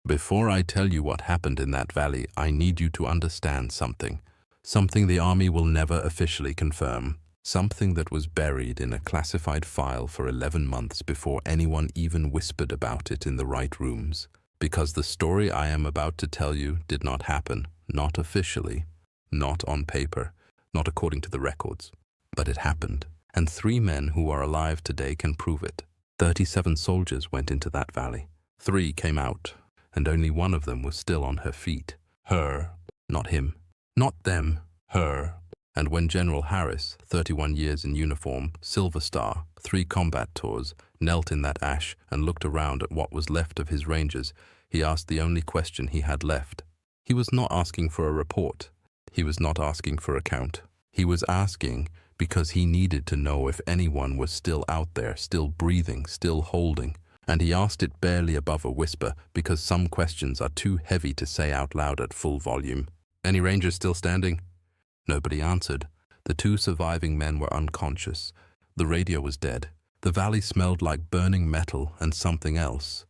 Before I tell you what happened in that valley, I need you to understand something. Something the army will never officially confirm. Something that was buried in a classified file for 11 months before anyone even whispered about it in the right rooms. Because the story I am about to tell you did not happen, not officially, not on paper, not according to the records. But it happened, and 3 men who are alive today can prove it. 37 soldiers went into that valley. 3 came out, and only one of them was still on her feet. Her, not him, not them, her. And when General Harris, 31 years in uniform, Silver Star, 3 combat tours, knelt in that ash and looked around at what was left of his Rangers, he asked the only question he had left. He was not asking for a report. He was not asking for a count. He was asking because he needed to know if anyone was still out there, still breathing, still holding. And he asked it barely above a whisper because some questions are too heavy to say out loud at full volume. "Any Rangers still standing?" Nobody answered. The 2 surviving men were unconscious. The radio was dead. The valley smelled like burning metal and something else.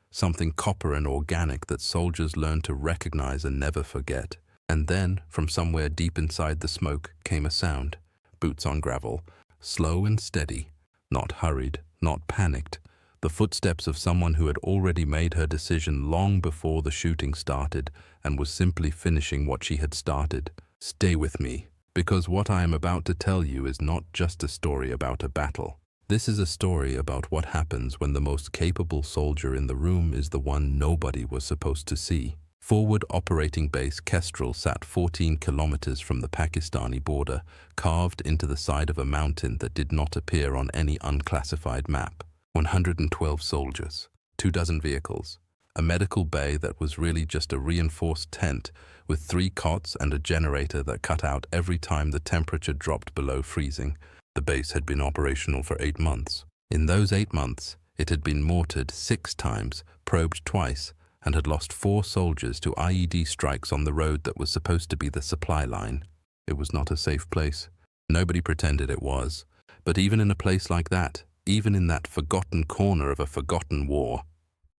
Something copper and organic that soldiers learned to recognize and never forget. And then, from somewhere deep inside the smoke, came a sound. Boots on gravel, slow and steady, not hurried, not panicked. The footsteps of someone who had already made her decision long before the shooting started and was simply finishing what she had started. Stay with me, because what I am about to tell you is not just a story about a battle. This is a story about what happens when the most capable soldier in the room is the one nobody was supposed to see. Forward Operating Base Kestrel sat 14 kilometers from the Pakistani border, carved into the side of a mountain that did not appear on any unclassified map. 112 soldiers, 24 vehicles, a medical bay that was really just a reinforced tent with 3 cots and a generator that cut out every time the temperature dropped below freezing. The base had been operational for 8 months. In those 8 months, it had been mortared 6 times, probed twice, and had lost 4 soldiers to IED strikes on the road that was supposed to be the supply line. It was not a safe place. Nobody pretended it was. But even in a place like that, even in that forgotten corner of a forgotten war,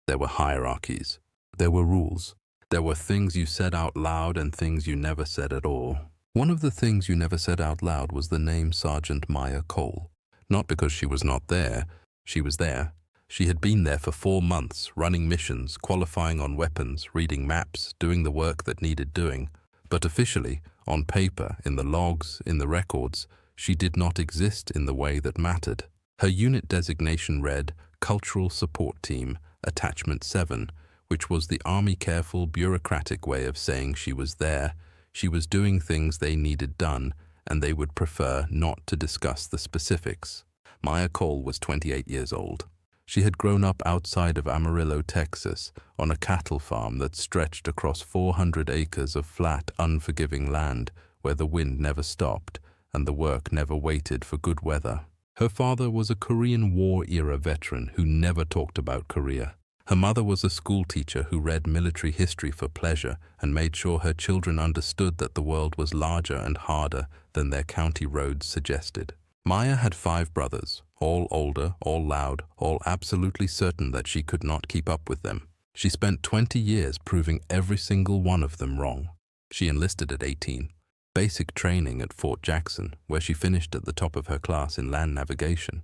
there were hierarchies. There were rules. There were things you said out loud and things you never said at all. One of the things you never said out loud was the name Sergeant Maya Cole. Not because she was not there. She was there. She had been there for 4 months, running missions, qualifying on weapons, reading maps, doing the work that needed doing. But officially, on paper, in the logs, in the records, she did not exist in the way that mattered. Her unit designation read Cultural Support Team, Attachment 7, which was the army-careful, bureaucratic way of saying she was there. She was doing things they needed done, and they would prefer not to discuss the specifics. Maya Cole was 28 years old. She had grown up outside of Amarillo, Texas, on a cattle farm that stretched across 400 acres of flat, unforgiving land where the wind never stopped and the work never waited for good weather. Her father was a Korean War-era veteran who never talked about Korea. Her mother was a schoolteacher who read military history for pleasure and made sure her children understood that the world was larger and harder than their county roads suggested. Maya had 5 brothers, all older, all loud, all absolutely certain that she could not keep up with them. She spent 20 years proving every single one of them wrong. She enlisted at 18. Basic training at Fort Jackson, where she finished at the top of her class in land navigation.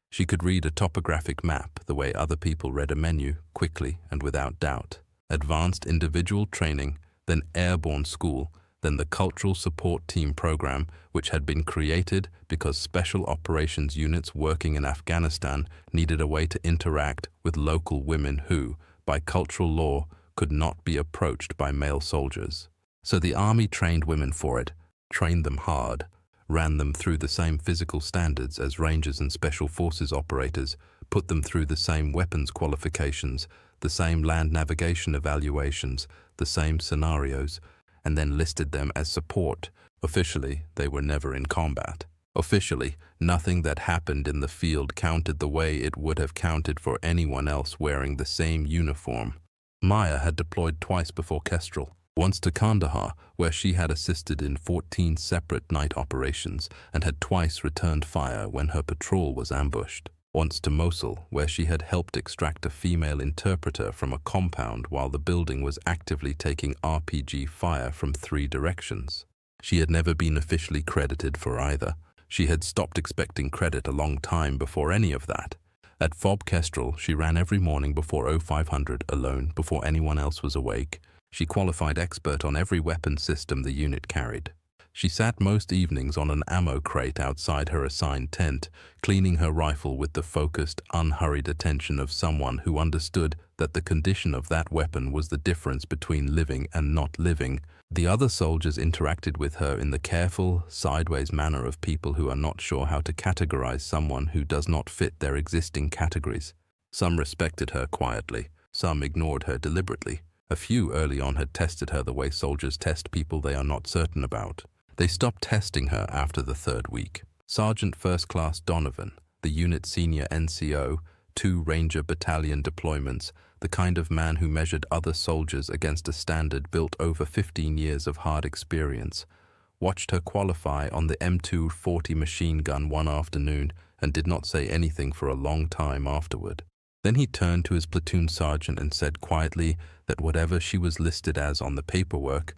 She could read a topographic map the way other people read a menu, quickly and without doubt. Advanced individual training, then airborne school, then the Cultural Support Team program, which had been created because special operations units working in Afghanistan needed a way to interact with local women who, by cultural law, could not be approached by male soldiers. So the army trained women for it, trained them hard, ran them through the same physical standards as Rangers and Special Forces operators, put them through the same weapons qualifications, the same land navigation evaluations, the same scenarios, and then listed them as support. Officially, they were never in combat. Officially, nothing that happened in the field counted the way it would have counted for anyone else wearing the same uniform. Maya had deployed twice before Kestrel. Once to Kandahar, where she had assisted in 14 separate night operations and had twice returned fire when her patrol was ambushed. Once to Mosul, where she had helped extract a female interpreter from a compound while the building was actively taking RPG fire from 3 directions. She had never been officially credited for either. She had stopped expecting credit a long time before any of that. At Fob Kestrel, she ran every morning before 0500 alone, before anyone else was awake. She qualified expert on every weapon system the unit carried. She sat most evenings on an ammo crate outside her assigned tent, cleaning her rifle with the focused, unhurried attention of someone who understood that the condition of that weapon was the difference between living and not living. The other soldiers interacted with her in the careful, sideways manner of people who are not sure how to categorize someone who does not fit their existing categories. Some respected her quietly, some ignored her deliberately. A few early on had tested her the way soldiers test people they are not certain about. They stopped testing her after the 3rd week. Sergeant First Class Donovan, the unit senior NCO, 2 Ranger Battalion deployments, the kind of man who measured other soldiers against a standard built over 15 years of hard experience, watched her qualify on the M240 machine gun one afternoon and did not say anything for a long time afterward. Then he turned to his platoon sergeant and said quietly that whatever she was listed as on the paperwork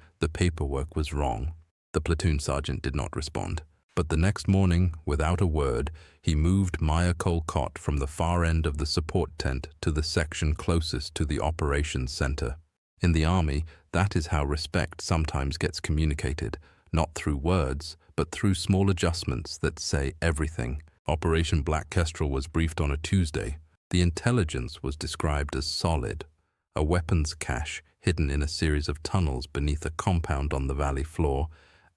was wrong. The platoon sergeant did not respond, but the next morning, without a word, he moved Maya Colcott from the far end of the support tent to the section closest to the operations center. In the Army, that is how respect sometimes gets communicated, not through words, but through small adjustments that say everything. Operation Black Kestrel was briefed on a Tuesday. The intelligence was described as solid, a weapons cache hidden in a series of tunnels beneath a compound on the valley floor,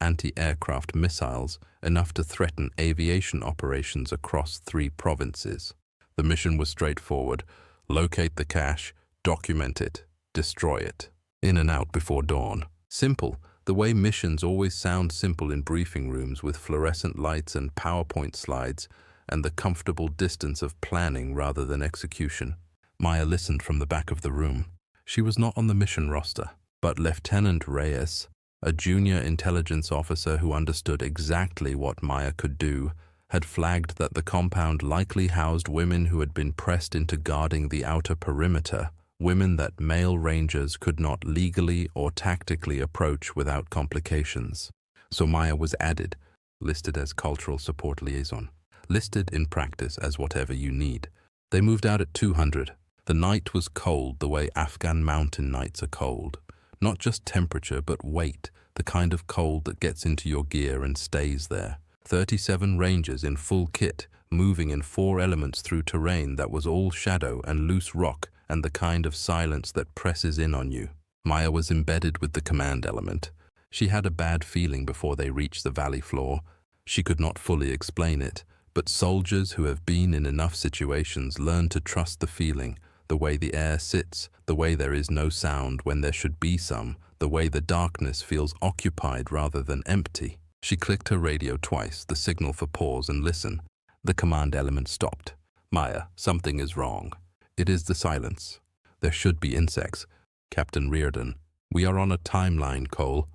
anti-aircraft missiles, enough to threaten aviation operations across 3 provinces. The mission was straightforward: locate the cache, document it, destroy it. In and out before dawn. Simple, the way missions always sound simple in briefing rooms with fluorescent lights and PowerPoint slides, and the comfortable distance of planning rather than execution. Maya listened from the back of the room. She was not on the mission roster, but Lieutenant Reyes, a junior intelligence officer who understood exactly what Maya could do, had flagged that the compound likely housed women who had been pressed into guarding the outer perimeter, women that male rangers could not legally or tactically approach without complications. So Maya was added, listed as cultural support liaison, listed in practice as whatever you need. They moved out at 200. The night was cold the way Afghan mountain nights are cold. Not just temperature, but weight, the kind of cold that gets into your gear and stays there. 37 Rangers in full kit, moving in 4 elements through terrain that was all shadow and loose rock and the kind of silence that presses in on you. Maya was embedded with the command element. She had a bad feeling before they reached the valley floor. She could not fully explain it, but soldiers who have been in enough situations learn to trust the feeling, the way the air sits, the way there is no sound when there should be some, the way the darkness feels occupied rather than empty. She clicked her radio twice, the signal for pause and listen. The command element stopped. Maya, something is wrong. It is the silence. There should be insects. Captain Reardon, we are on a timeline, Cole.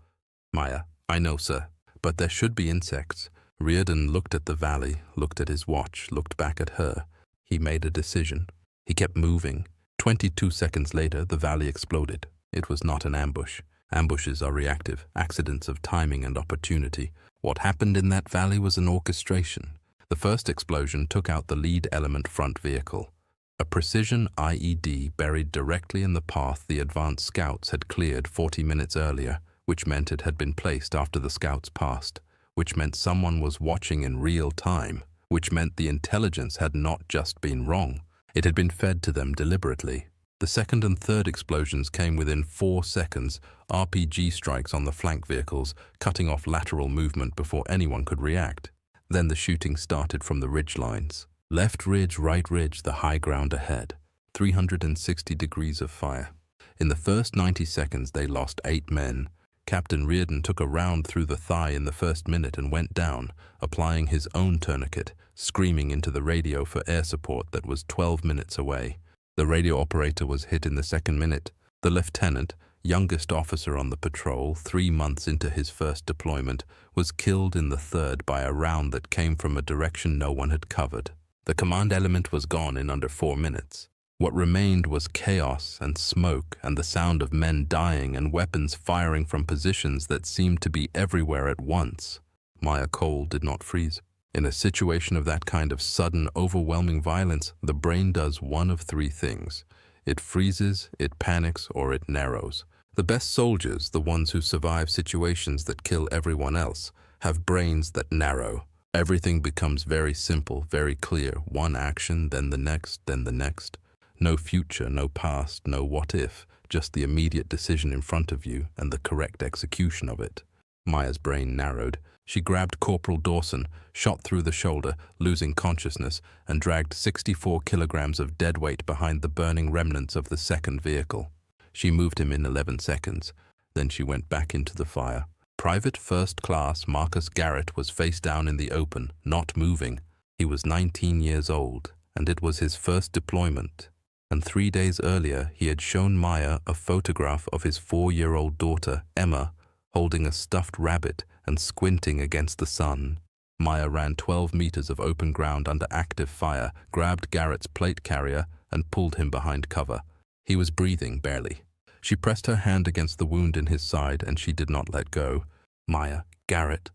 Maya, I know, sir, but there should be insects. Reardon looked at the valley, looked at his watch, looked back at her. He made a decision. He kept moving. 22 seconds later, the valley exploded. It was not an ambush. Ambushes are reactive, accidents of timing and opportunity. What happened in that valley was an orchestration. The first explosion took out the lead element front vehicle. A precision IED buried directly in the path the advanced scouts had cleared 40 minutes earlier, which meant it had been placed after the scouts passed, which meant someone was watching in real time, which meant the intelligence had not just been wrong. It had been fed to them deliberately. The second and third explosions came within 4 seconds, RPG strikes on the flank vehicles, cutting off lateral movement before anyone could react. Then the shooting started from the ridge lines. Left ridge, right ridge, the high ground ahead. 360 degrees of fire. In the first 90 seconds, they lost 8 men. Captain Reardon took a round through the thigh in the first minute and went down, applying his own tourniquet, screaming into the radio for air support that was 12 minutes away. The radio operator was hit in the second minute. The lieutenant, youngest officer on the patrol, 3 months into his first deployment, was killed in the third by a round that came from a direction no one had covered. The command element was gone in under 4 minutes. What remained was chaos and smoke and the sound of men dying and weapons firing from positions that seemed to be everywhere at once. Maya Cole did not freeze. In a situation of that kind of sudden, overwhelming violence, the brain does one of 3 things. It freezes, it panics, or it narrows. The best soldiers, the ones who survive situations that kill everyone else, have brains that narrow. Everything becomes very simple, very clear. One action, then the next, then the next. No future, no past, no what if, just the immediate decision in front of you and the correct execution of it. Maya's brain narrowed. She grabbed Corporal Dawson, shot through the shoulder, losing consciousness, and dragged 64 kilograms of dead weight behind the burning remnants of the second vehicle. She moved him in 11 seconds. Then she went back into the fire. Private First Class Marcus Garrett was face down in the open, not moving. He was 19 years old, and it was his first deployment. And 3 days earlier, he had shown Maya a photograph of his 4-year-old daughter, Emma, holding a stuffed rabbit and squinting against the sun. Maya ran 12 meters of open ground under active fire, grabbed Garrett's plate carrier, and pulled him behind cover. He was breathing barely. She pressed her hand against the wound in his side, and she did not let go. Maya, Garrett,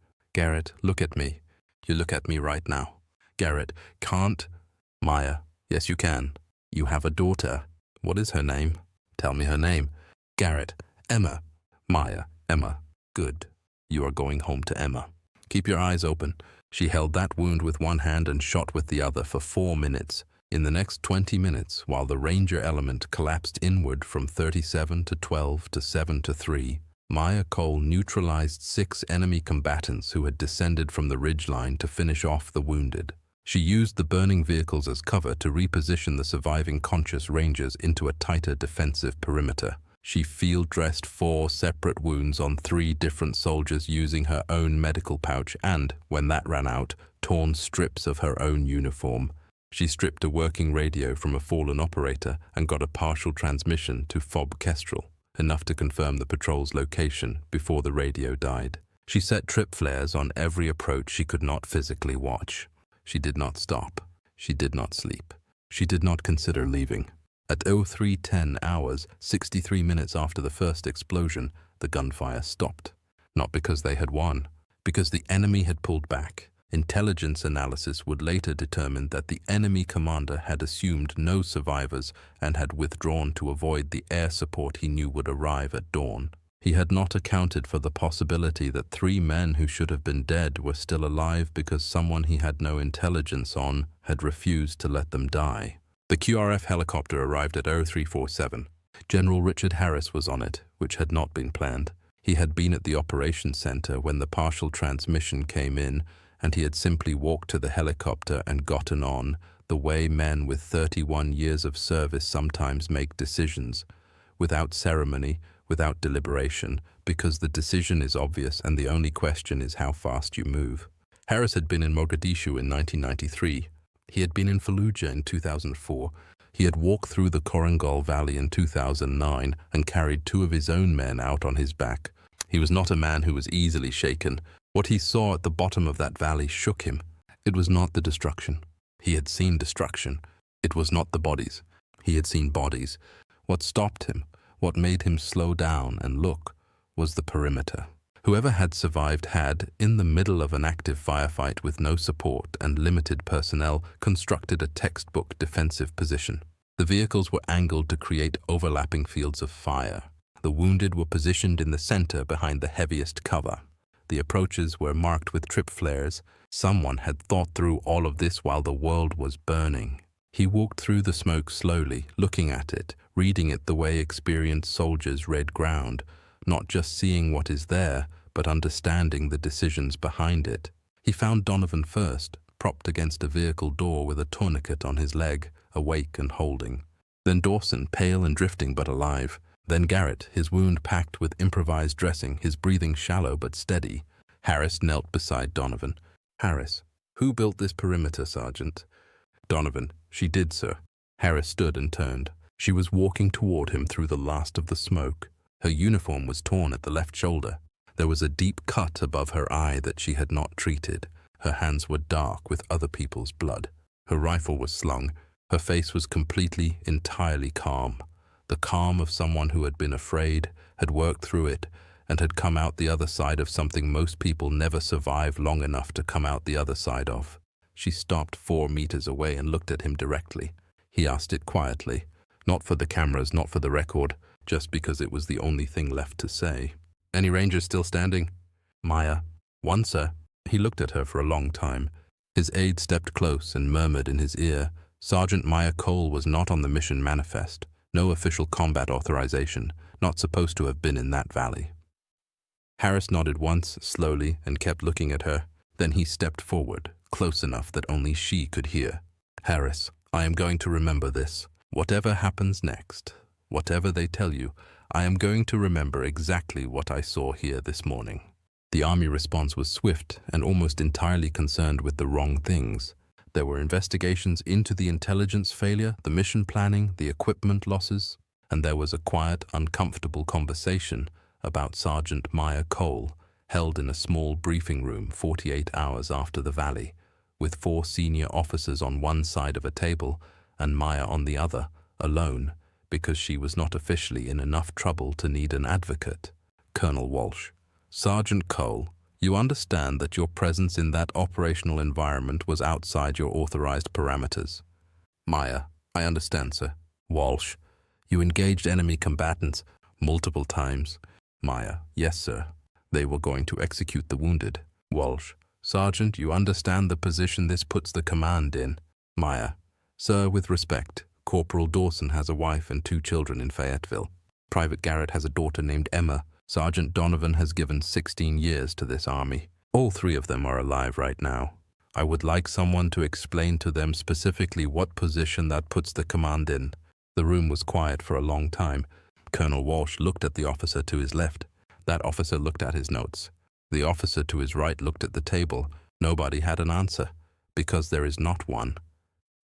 look at me. You look at me right now. Garrett, can't. Maya, yes you can. You have a daughter. What is her name? Tell me her name. Garrett, Emma. Maya, Emma. Good. You are going home to Emma. Keep your eyes open. She held that wound with one hand and shot with the other for 4 minutes. In the next 20 minutes, while the Ranger element collapsed inward from 37 to 12 to 7 to 3, Maya Cole neutralized 6 enemy combatants who had descended from the ridgeline to finish off the wounded. She used the burning vehicles as cover to reposition the surviving conscious Rangers into a tighter defensive perimeter. She field-dressed 4 separate wounds on 3 different soldiers using her own medical pouch and, when that ran out, torn strips of her own uniform. She stripped a working radio from a fallen operator and got a partial transmission to Fob Kestrel, enough to confirm the patrol's location before the radio died. She set trip flares on every approach she could not physically watch. She did not stop. She did not sleep. She did not consider leaving. At 03:10 hours, 63 minutes after the first explosion, the gunfire stopped. Not because they had won, because the enemy had pulled back. Intelligence analysis would later determine that the enemy commander had assumed no survivors and had withdrawn to avoid the air support he knew would arrive at dawn. He had not accounted for the possibility that 3 men who should have been dead were still alive because someone he had no intelligence on had refused to let them die. The QRF helicopter arrived at 0347. General Richard Harris was on it, which had not been planned. He had been at the operations center when the partial transmission came in, and he had simply walked to the helicopter and gotten on, the way men with 31 years of service sometimes make decisions, without ceremony, without deliberation, because the decision is obvious and the only question is how fast you move. Harris had been in Mogadishu in 1993. He had been in Fallujah in 2004. He had walked through the Korangal Valley in 2009 and carried 2 of his own men out on his back. He was not a man who was easily shaken. What he saw at the bottom of that valley shook him. It was not the destruction. He had seen destruction. It was not the bodies. He had seen bodies. What stopped him, what made him slow down and look, was the perimeter. Whoever had survived had, in the middle of an active firefight with no support and limited personnel, constructed a textbook defensive position. The vehicles were angled to create overlapping fields of fire. The wounded were positioned in the center behind the heaviest cover. The approaches were marked with trip flares. Someone had thought through all of this while the world was burning. He walked through the smoke slowly, looking at it, reading it the way experienced soldiers read ground, not just seeing what is there, but understanding the decisions behind it. He found Donovan first, propped against a vehicle door with a tourniquet on his leg, awake and holding. Then Dawson, pale and drifting but alive. Then Garrett, his wound packed with improvised dressing, his breathing shallow but steady. Harris knelt beside Donovan. Harris, who built this perimeter, Sergeant? Donovan, she did, sir. Harris stood and turned. She was walking toward him through the last of the smoke. Her uniform was torn at the left shoulder. There was a deep cut above her eye that she had not treated. Her hands were dark with other people's blood. Her rifle was slung. Her face was completely, entirely calm. The calm of someone who had been afraid, had worked through it, and had come out the other side of something most people never survive long enough to come out the other side of. She stopped 4 meters away and looked at him directly. He asked it quietly, not for the cameras, not for the record, just because it was the only thing left to say. "Any Rangers still standing?" "Maya." "One, sir." He looked at her for a long time. His aide stepped close and murmured in his ear. Sergeant Maya Cole was not on the mission manifest. No official combat authorization. Not supposed to have been in that valley. Harris nodded once, slowly, and kept looking at her. Then he stepped forward, close enough that only she could hear. "Harris, I am going to remember this. Whatever happens next, whatever they tell you, I am going to remember exactly what I saw here this morning." The Army response was swift and almost entirely concerned with the wrong things. There were investigations into the intelligence failure, the mission planning, the equipment losses, and there was a quiet, uncomfortable conversation about Sergeant Maya Cole, held in a small briefing room 48 hours after the valley, with 4 senior officers on one side of a table and Maya on the other, alone, because she was not officially in enough trouble to need an advocate. Colonel Walsh: "Sergeant Cole, you understand that your presence in that operational environment was outside your authorized parameters." Maya: "I understand, sir." Walsh: "You engaged enemy combatants multiple times." Maya: "Yes, sir. They were going to execute the wounded." Walsh: "Sergeant, you understand the position this puts the command in." Maya: "Sir, with respect, Corporal Dawson has a wife and 2 children in Fayetteville. Private Garrett has a daughter named Emma. Sergeant Donovan has given 16 years to this army. All 3 of them are alive right now. I would like someone to explain to them specifically what position that puts the command in." The room was quiet for a long time. Colonel Walsh looked at the officer to his left. That officer looked at his notes. The officer to his right looked at the table. Nobody had an answer, because there is not one.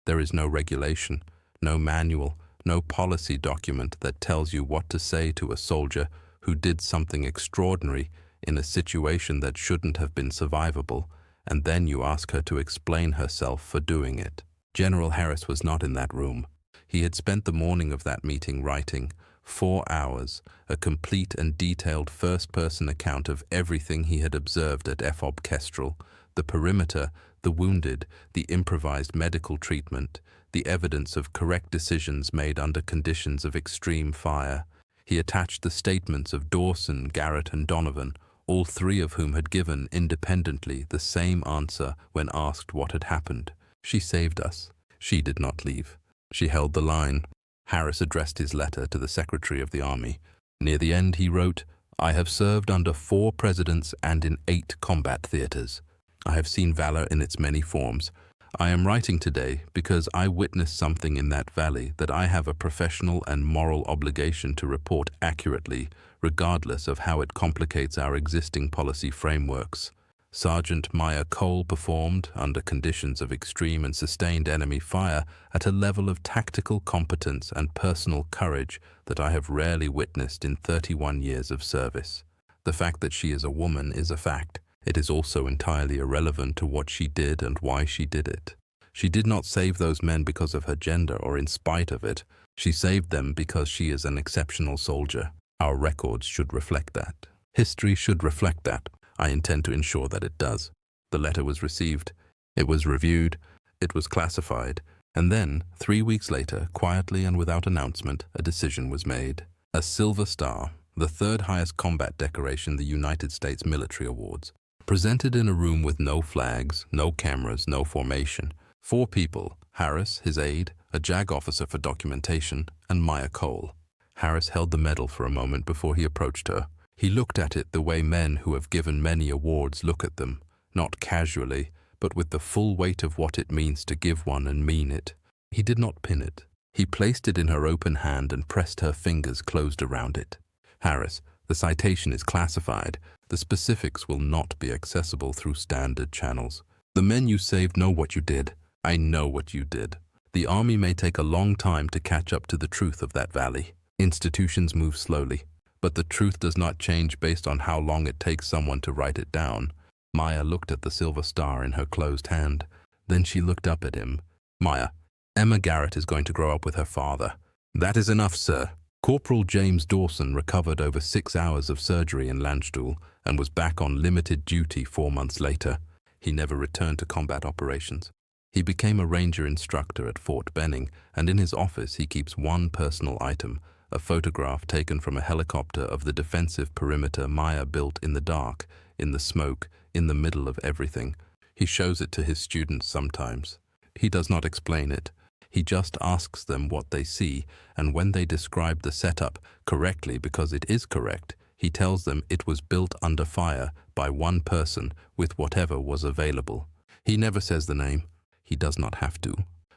There is no regulation, no manual, no policy document that tells you what to say to a soldier who did something extraordinary in a situation that shouldn't have been survivable, and then you ask her to explain herself for doing it. General Harris was not in that room. He had spent the morning of that meeting writing 4 hours, a complete and detailed first-person account of everything he had observed at FOB Kestrel, the perimeter, the wounded, the improvised medical treatment, the evidence of correct decisions made under conditions of extreme fire. He attached the statements of Dawson, Garrett, and Donovan, all 3 of whom had given, independently, the same answer when asked what had happened. "She saved us. She did not leave. She held the line." Harris addressed his letter to the Secretary of the Army. Near the end he wrote, "I have served under 4 presidents and in 8 combat theaters. I have seen valor in its many forms. I am writing today because I witnessed something in that valley that I have a professional and moral obligation to report accurately, regardless of how it complicates our existing policy frameworks. Sergeant Maya Cole performed, under conditions of extreme and sustained enemy fire, at a level of tactical competence and personal courage that I have rarely witnessed in 31 years of service. The fact that she is a woman is a fact. It is also entirely irrelevant to what she did and why she did it. She did not save those men because of her gender or in spite of it. She saved them because she is an exceptional soldier. Our records should reflect that. History should reflect that. I intend to ensure that it does." The letter was received. It was reviewed. It was classified. And then, 3 weeks later, quietly and without announcement, a decision was made. A Silver Star, the 3rd highest combat decoration the United States military awards, presented in a room with no flags, no cameras, no formation. 4 people: Harris, his aide, a JAG officer for documentation, and Maya Cole. Harris held the medal for a moment before he approached her. He looked at it the way men who have given many awards look at them, not casually, but with the full weight of what it means to give one and mean it. He did not pin it. He placed it in her open hand and pressed her fingers closed around it. "Harris, the citation is classified. The specifics will not be accessible through standard channels. The men you saved know what you did. I know what you did. The Army may take a long time to catch up to the truth of that valley. Institutions move slowly, but the truth does not change based on how long it takes someone to write it down." Maya looked at the Silver Star in her closed hand. Then she looked up at him. Maya, Emma Garrett is going to grow up with her father. That is enough, sir. Corporal James Dawson recovered over 6 hours of surgery in Landstuhl and was back on limited duty 4 months later. He never returned to combat operations. He became a ranger instructor at Fort Benning, and in his office he keeps one personal item, a photograph taken from a helicopter of the defensive perimeter Maya built in the dark, in the smoke, in the middle of everything. He shows it to his students sometimes. He does not explain it. He just asks them what they see, and when they describe the setup correctly because it is correct, he tells them it was built under fire by one person with whatever was available. He never says the name. He does not have to.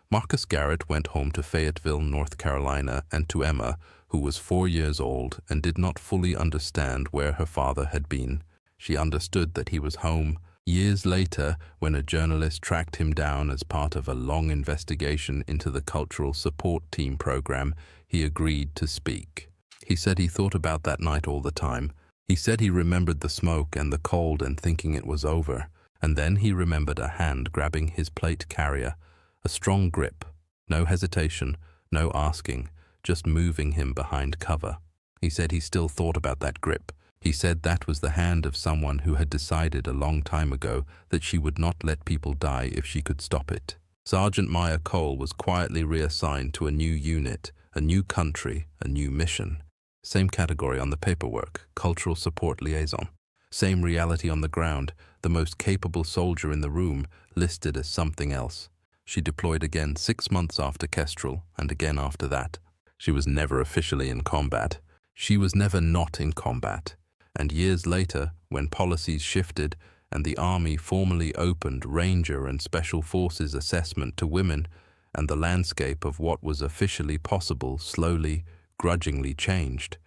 Marcus Garrett went home to Fayetteville, North Carolina, and to Emma, who was 4 years old and did not fully understand where her father had been. She understood that he was home. Years later, when a journalist tracked him down as part of a long investigation into the Cultural Support Team program, he agreed to speak. He said he thought about that night all the time. He said he remembered the smoke and the cold and thinking it was over. And then he remembered a hand grabbing his plate carrier, a strong grip, no hesitation, no asking, just moving him behind cover. He said he still thought about that grip. He said that was the hand of someone who had decided a long time ago that she would not let people die if she could stop it. Sergeant Maya Cole was quietly reassigned to a new unit, a new country, a new mission. Same category on the paperwork, Cultural Support Liaison. Same reality on the ground, the most capable soldier in the room, listed as something else. She deployed again 6 months after Kestrel, and again after that. She was never officially in combat. She was never not in combat. And years later, when policies shifted and the Army formally opened Ranger and Special Forces assessment to women, and the landscape of what was officially possible slowly, grudgingly changed.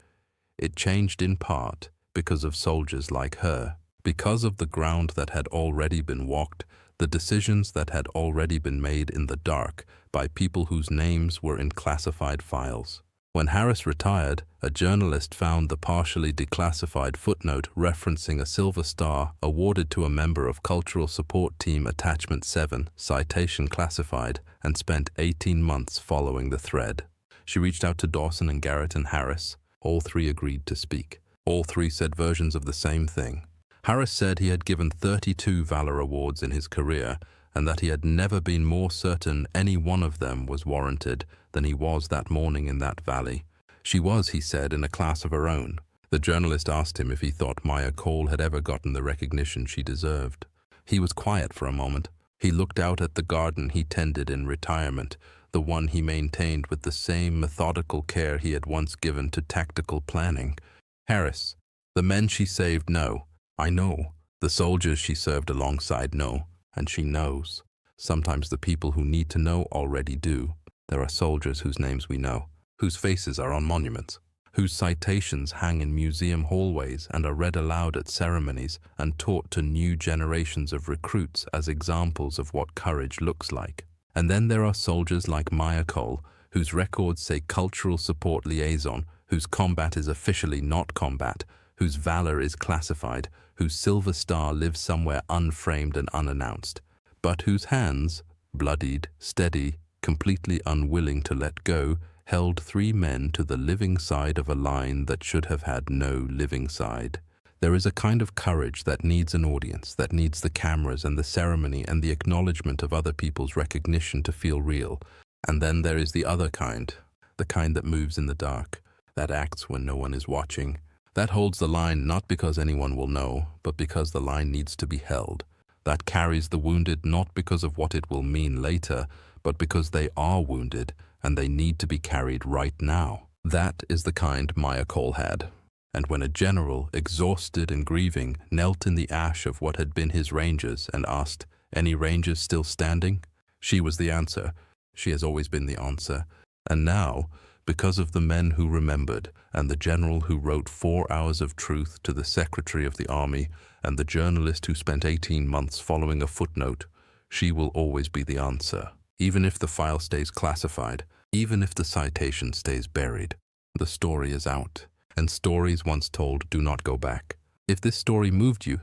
It changed in part because of soldiers like her, because of the ground that had already been walked, the decisions that had already been made in the dark by people whose names were in classified files. When Harris retired, a journalist found the partially declassified footnote referencing a Silver Star awarded to a member of Cultural Support Team Attachment 7, citation classified, and spent 18 months following the thread. She reached out to Dawson and Garrett and Harris. All three agreed to speak. All three said versions of the same thing. Harris said he had given 32 Valor Awards in his career, and that he had never been more certain any one of them was warranted than he was that morning in that valley. She was, he said, in a class of her own. The journalist asked him if he thought Maya Cole had ever gotten the recognition she deserved. He was quiet for a moment. He looked out at the garden he tended in retirement, the one he maintained with the same methodical care he had once given to tactical planning. Harris, the men she saved know. I know. The soldiers she served alongside know. And she knows. Sometimes the people who need to know already do. There are soldiers whose names we know, whose faces are on monuments, whose citations hang in museum hallways and are read aloud at ceremonies and taught to new generations of recruits as examples of what courage looks like. And then there are soldiers like Maya Cole, whose records say Cultural Support Liaison, whose combat is officially not combat, whose valor is classified, whose Silver Star lives somewhere unframed and unannounced, but whose hands, bloodied, steady, completely unwilling to let go, held 3 men to the living side of a line that should have had no living side. There is a kind of courage that needs an audience, that needs the cameras and the ceremony and the acknowledgement of other people's recognition to feel real. And then there is the other kind, the kind that moves in the dark, that acts when no one is watching, that holds the line not because anyone will know, but because the line needs to be held, that carries the wounded not because of what it will mean later, but because they are wounded and they need to be carried right now. That is the kind Maya Cole had. And when a general, exhausted and grieving, knelt in the ash of what had been his Rangers and asked, "Any Rangers still standing?" she was the answer. She has always been the answer. And now, because of the men who remembered, and the general who wrote 4 hours of truth to the Secretary of the Army, and the journalist who spent 18 months following a footnote, she will always be the answer. Even if the file stays classified, even if the citation stays buried, the story is out. And stories once told do not go back. If this story moved you,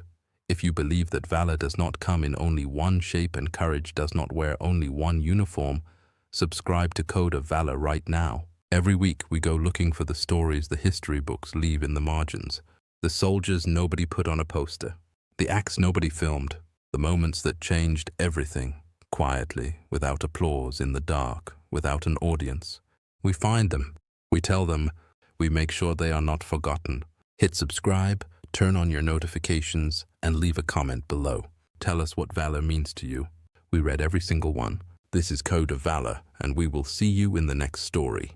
If you believe that valor does not come in only one shape and courage does not wear only one uniform, subscribe to Code of Valor right now. Every week we go looking for the stories the history books leave in the margins. The soldiers nobody put on a poster. The acts nobody filmed. The moments that changed everything. Quietly, without applause, in the dark, without an audience. We find them. We tell them. We make sure they are not forgotten. Hit subscribe, turn on your notifications, and leave a comment below. Tell us what valor means to you. We read every single one. This is Code of Valor, and we will see you in the next story.